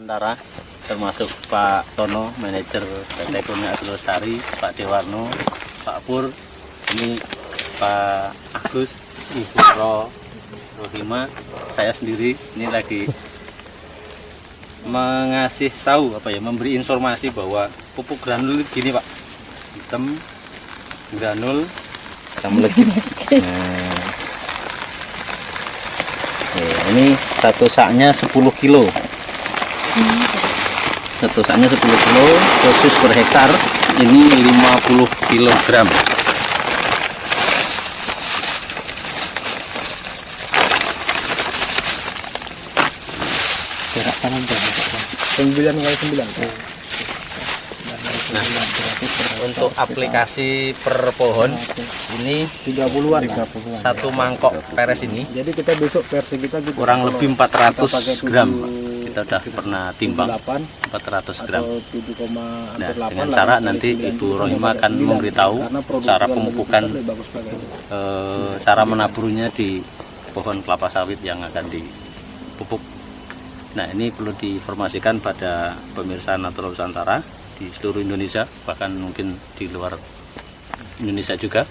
Nusantara, termasuk Pak Tono, manajer PT Kurnia Agrolestari, Pak Dewarno, Pak Pur, ini Pak Agus, Ibu Rohima, saya sendiri ini lagi mengasih tahu memberi informasi bahwa pupuk granul gini Pak, hitam granul legit. Ini satu saknya 10 kilo. Satu saknya 10 kilo, dosis per hektar ini 50 kilogram. Jarak tanam berapa? 9 kali 9. Nah, untuk aplikasi per pohon ini 30-an. Satu mangkok peres ini. Jadi kita besok versi kita gitu, kurang lebih 400 gram. Kita sudah pernah timbang 400 gram. Nah, dengan cara nanti Ibu Rohima akan memberitahu cara pemupukan, cara menaburnya di pohon kelapa sawit yang akan dipupuk. Nah, ini perlu diinformasikan pada pemirsa Natural Nusantara di seluruh Indonesia, bahkan mungkin di luar Indonesia juga.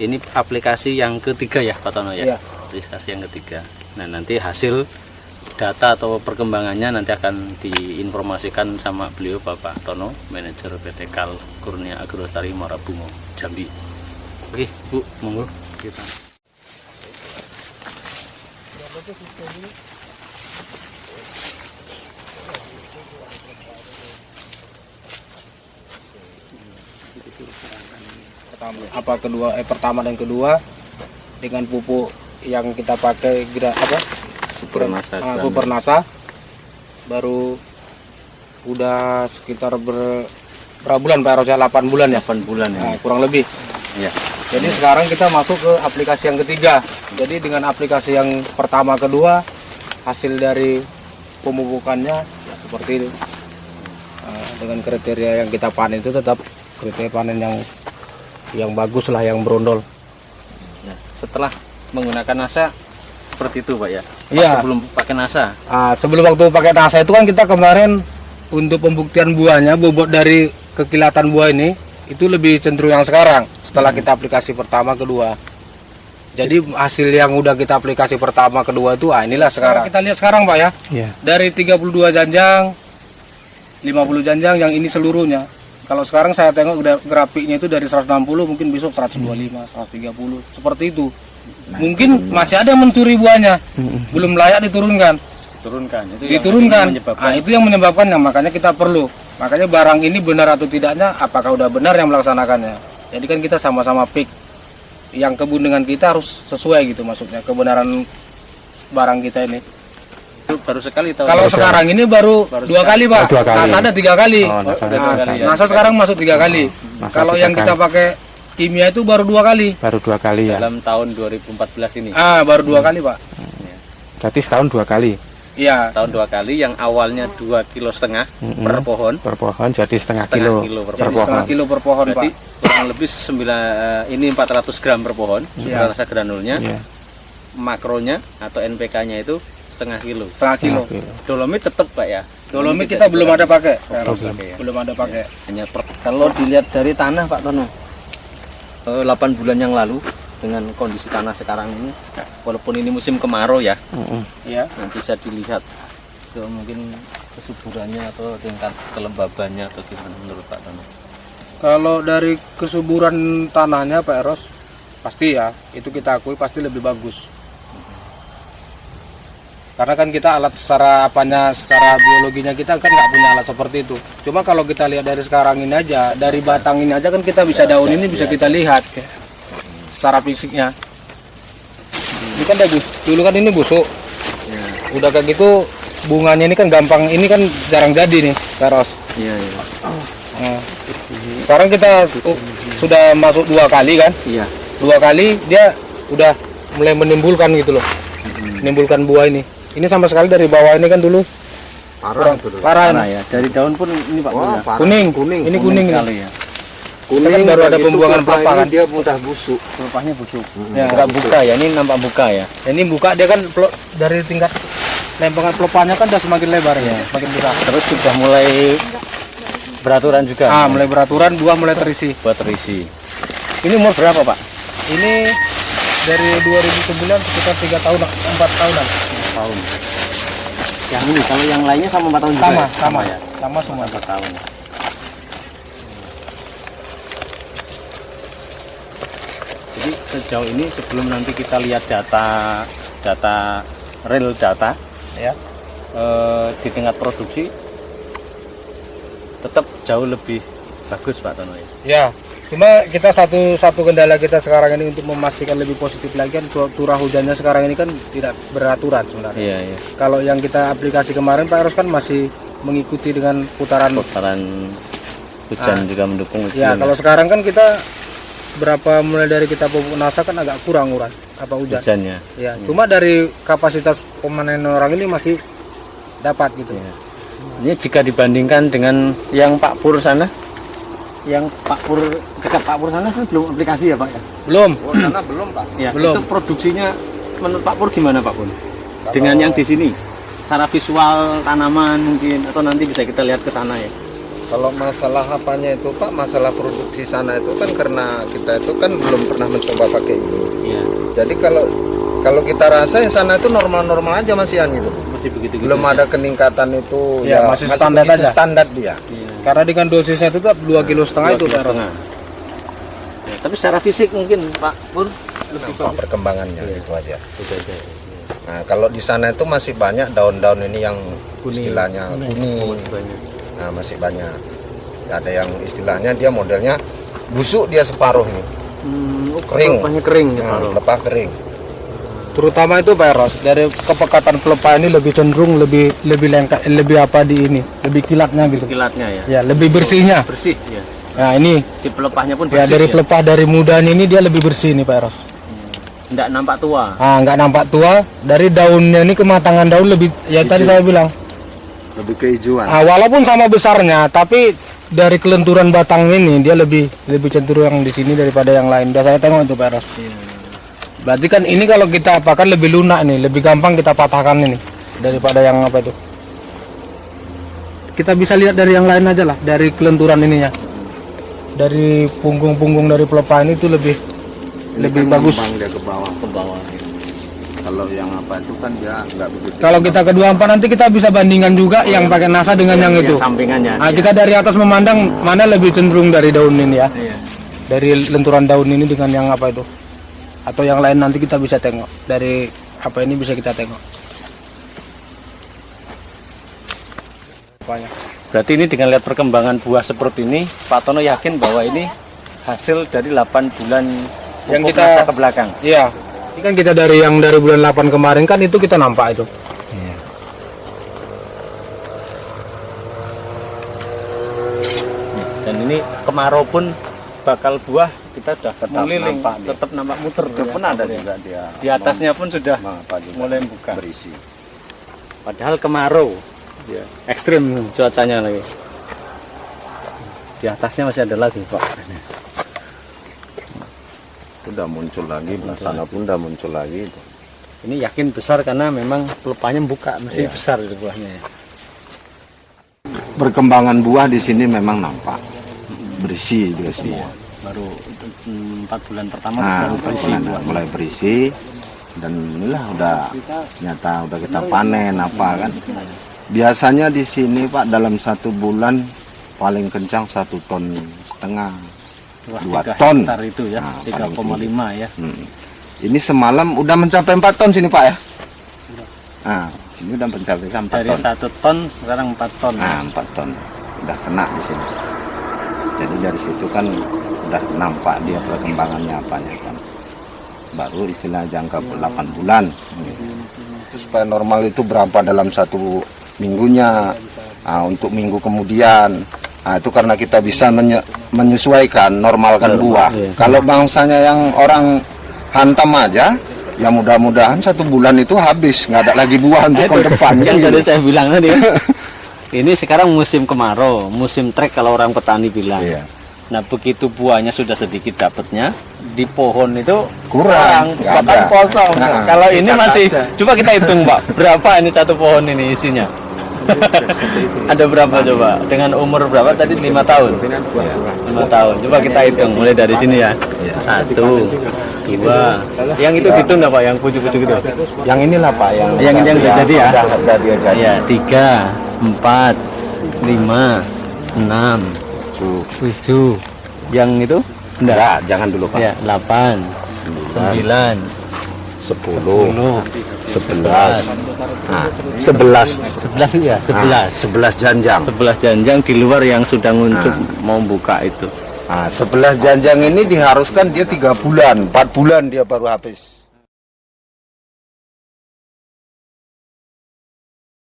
Ini aplikasi yang ketiga ya Pak Tono ya? Iya. Aplikasi yang ketiga. Nah, nanti hasil data atau perkembangannya nanti akan diinformasikan sama beliau Bapak Tono, manajer PT Kal Kurnia Agrolestari Muara Bungo, Jambi. Oke Bu, monggo kita. Pertama dan kedua dengan pupuk yang kita pakai Supernasa, baru udah sekitar berapa bulan Pak Eros ya? 8 bulan ya? 8 bulan ya. Nah, kurang lebih. Ya. Jadi sekarang kita masuk ke aplikasi yang ketiga. Jadi dengan aplikasi yang pertama kedua, hasil dari pemupukannya ya seperti itu. Dengan kriteria yang kita panen itu tetap kriteria panen yang bagus lah, yang berondol. Ya, setelah menggunakan NASA seperti itu Pak ya? Iya. Sebelum pakai NASA? Sebelum waktu pakai NASA itu kan kita kemarin untuk pembuktian buahnya, bobot dari kekilatan buah ini itu lebih cenderung yang sekarang setelah kita aplikasi pertama kedua. Jadi hasil yang udah kita aplikasi pertama kedua itu inilah sekarang. Kita lihat sekarang Pak ya. Iya. Dari 32 janjang, 50 janjang yang ini seluruhnya. Kalau sekarang saya tengok udah grafiknya itu dari 160 mungkin besok 125, 130 seperti itu. Mungkin masih ada yang mencuri buahnya, belum layak diturunkan. Diturunkan. Itu yang menyebabkannya. Makanya kita perlu. Makanya barang ini benar atau tidaknya, apakah udah benar yang melaksanakannya. Jadi kan kita sama-sama pick. Yang kebun dengan kita harus sesuai gitu maksudnya kebenaran barang kita ini. Baru sekali tahu. Kalau sekarang ini baru 2 kali Pak. NASA ada 3 kali. NASA sekarang masuk 3 kali. Kalau yang kita pakai kimia itu baru 2 kali. Baru 2 kali ya. Dalam tahun 2014 ini. Baru 2 kali Pak. Berarti setahun 2 kali. Iya. Tahun 2 kali yang awalnya 2,5 kilo per pohon. Per pohon jadi setengah kilo per Jadi pohon. setengah kilo per pohon Berarti Pak. kurang lebih 9 ini 400 gram per pohon. Rasa granulnya. Iya. Makronya atau NPK-nya itu setengah kilo. Dolomit tetap Pak ya. Dolomit kita belum ada pakai. Belum ada pakai. Hanya kalau dilihat dari tanah Pak Tono, 8 bulan yang lalu dengan kondisi tanah sekarang ini, walaupun ini musim kemarau ya, Iya. nanti bisa dilihat mungkin kesuburannya atau tingkat kelembabannya atau gimana menurut Pak Tono. Kalau dari kesuburan tanahnya Pak Eros, pasti ya, itu kita akui pasti lebih bagus. Karena kan kita alat secara biologinya kita kan nggak punya alat seperti itu. Cuma kalau kita lihat dari sekarang ini aja, dari batang ini aja kan kita bisa daun ini bisa kita lihat secara fisiknya. Ini kan dulu kan ini busuk. Udah kayak gitu bunganya ini kan gampang, ini kan jarang jadi nih Eros. Iya. Nah, sekarang kita sudah masuk 2 kali kan? Iya. 2 kali dia udah mulai menimbulkan gitu loh, menimbulkan buah ini. Ini sama sekali dari bawah ini kan dulu parah ya. Dari daun pun ini Pak. Kuning. Ini kuning sekali ya. Kuning baru ada pembuangan pelepah kan? Dia mudah busuk. Pelepahnya busuk. Ya, Enggak buka ya, ini nampak buka ya. Ini buka dia kan dari tingkat lempengan pelepahnya kan udah semakin lebar ya, semakin besar. Terus sudah mulai beraturan juga. Mulai beraturan, buah mulai terisi. Buat terisi. Ini umur berapa Pak? Ini dari 2009 sekitar 3 tahun, 4 tahunan. Tahun. Yang ini, kalau yang lainnya sama 4 tahun juga Sama, ya? sama ya? Sama semua. 4 tahun. Jadi sejauh ini sebelum nanti kita lihat data real data Ya. Di tingkat produksi tetap jauh lebih bagus Pak Tono ya. Ya. Cuma kita satu kendala kita sekarang ini untuk memastikan lebih positif lagi kan curah hujannya sekarang ini kan tidak beraturan sebenarnya. Iya, iya. Kalau yang kita aplikasi kemarin Pak Eros kan masih mengikuti dengan putaran Hujan juga mendukung Ya, kalau sekarang kan kita mulai dari kita pupuk nasa kan agak kurang apa hujannya. Ya, cuma dari kapasitas pemanen orang ini masih dapat gitu. Ya. Ini jika dibandingkan dengan yang Pak Pur sana, yang Pak Pur dekat Pak Pur sana kan belum aplikasi ya Pak ya? Belum. Oh, sana belum Pak. Ya, Belum. itu produksinya menurut Pak Pur gimana Pak Pur? Dengan yang di sini, secara visual tanaman mungkin atau nanti bisa kita lihat ke sana ya. Kalau masalah apanya itu Pak, masalah produksi sana itu kan karena kita itu kan belum pernah mencoba pakai ini. Iya. Jadi kalau kita rasa yang sana itu normal-normal aja masihan gitu. Masih begitu. Belum ada keningkatan itu Ya, masih standar begitu aja. Standar dia. Iya. Karena dengan dosisnya itu tetap 2,5 kg itu Pak Eros. Ya, tapi secara fisik mungkin Pak Pur lebih Nampak perkembangannya gitu aja. Itu aja. Nah, kalau di sana itu masih banyak daun-daun ini yang istilahnya kuning. Banyak. Nah, masih banyak. Ada yang istilahnya dia modelnya busuk dia separuh ini. Kering. Pelepahnya kering ya, Nah, Pak. lepah kering. Terutama itu Pak Eros, dari kepekatan pelepah ini lebih cenderung lebih lengkap, lebih apa di ini, lebih kilatnya gitu. Kilatnya ya. Ya, lebih bersihnya. Bersih ya. Nah, ini Di pelepahnya pun ya bersih. dari pelepah dari mudanya ini dia lebih bersih nih Pak Eros. Nggak nampak tua. Nggak nampak tua, dari daunnya ini kematangan daun lebih ya tadi saya bilang. Lebih kehijauan. Walaupun sama besarnya, tapi dari kelenturan batang ini dia lebih cenderung yang di sini daripada yang lain. Udah saya tengok itu Pak Eros. Berarti kan ini kalau kita apakan lebih lunak nih, lebih gampang kita patahkan ini daripada yang apa itu. Kita bisa lihat dari yang lain aja lah, dari kelenturan ininya. Dari punggung-punggung dari pelepah ini itu lebih bagus. Dia ke bawah. Kalau yang apa itu kan dia nggak begitu. Kalau kita kedua empat nanti kita bisa bandingkan juga yang pakai nasa dengan yang itu. Sampingannya. Nah, kita dari atas memandang mana lebih cenderung dari daun ini ya. Iya. Dari lenturan daun ini dengan yang apa itu. Atau yang lain nanti kita bisa tengok. Dari apa ini bisa kita tengok. Banyak. Berarti ini dengan lihat perkembangan buah seperti ini, Pak Tono yakin bahwa ini hasil dari 8 bulan Yang pupuk kita- nasa ke belakang. Iya. Ini kan kita dari bulan 8 kemarin kan itu kita nampak itu. Dan ini kemarau pun bakal buah kita sudah meliling, nampak dia. tetap nampak muter. Itu pun ada juga dia. Di atasnya pun sudah apa juga mulai buka. berisi. Padahal kemarau, ya, ekstrim cuacanya lagi. Di atasnya masih ada lagi Pak. Udah muncul lagi, sana pun udah muncul lagi. Ini yakin besar karena memang pelepahnya buka, masih Iya. besar itu buahnya ya. Perkembangan buah di sini memang nampak berisi dia semua. Baru 4 bulan pertama Nah, baru berisi buah. mulai berisi dan inilah udah nyata udah kita panen apa kan. Biasanya di sini Pak dalam 1 bulan paling kencang 1,5 ton. Wah, 2 3 ton. hektar itu ya, Nah, 3,5 ya. Ini semalam udah mencapai 4 ton sini Pak ya. Nah, sini udah mencapai 4 Dari ton. 1 ton sekarang 4 ton. Nah, 4 ton udah kena di sini. Jadi dari situ kan udah nampak dia perkembangannya apanya kan. Baru istilah jangka 8 bulan. Terus supaya normal itu berapa dalam 1 minggunya. Nah, untuk minggu kemudian. Nah, itu karena kita bisa menyesuaikan, normalkan buah. Iya. Kalau bangsanya yang orang hantam aja, ya mudah-mudahan 1 bulan itu habis, nggak ada lagi buah untuk tahun depan. Kan gitu. tadi saya bilang tadi. Ini sekarang musim kemarau, musim trek kalau orang petani bilang. Iya. Nah begitu buahnya sudah sedikit dapatnya, di pohon itu Kurang, nggak bahkan ada. kosong. Nah, Kalau ini kita masih, ada. coba kita hitung Pak, berapa ini satu pohon ini isinya? Ada berapa coba? Dengan umur berapa tadi? 5 tahun. 5 tahun. Coba kita hitung mulai dari sini ya. 1, 2. Yang itu gitu enggak Pak? Yang pucuk-pucuk itu? Yang inilah Pak, yang udah jadi ya? Udah dia jadi. Ya, 3, 4, 5, 6, 7. Yang itu? Enggak, jangan dulu Pak. Ya, 8, 9, 10, 11. 11. Nah, 11. 11 ya, 11. 11 janjang. 11 janjang di luar yang sudah nguncup mau buka itu. Nah, 11 janjang ini diharuskan dia 3 bulan, 4 bulan dia baru habis.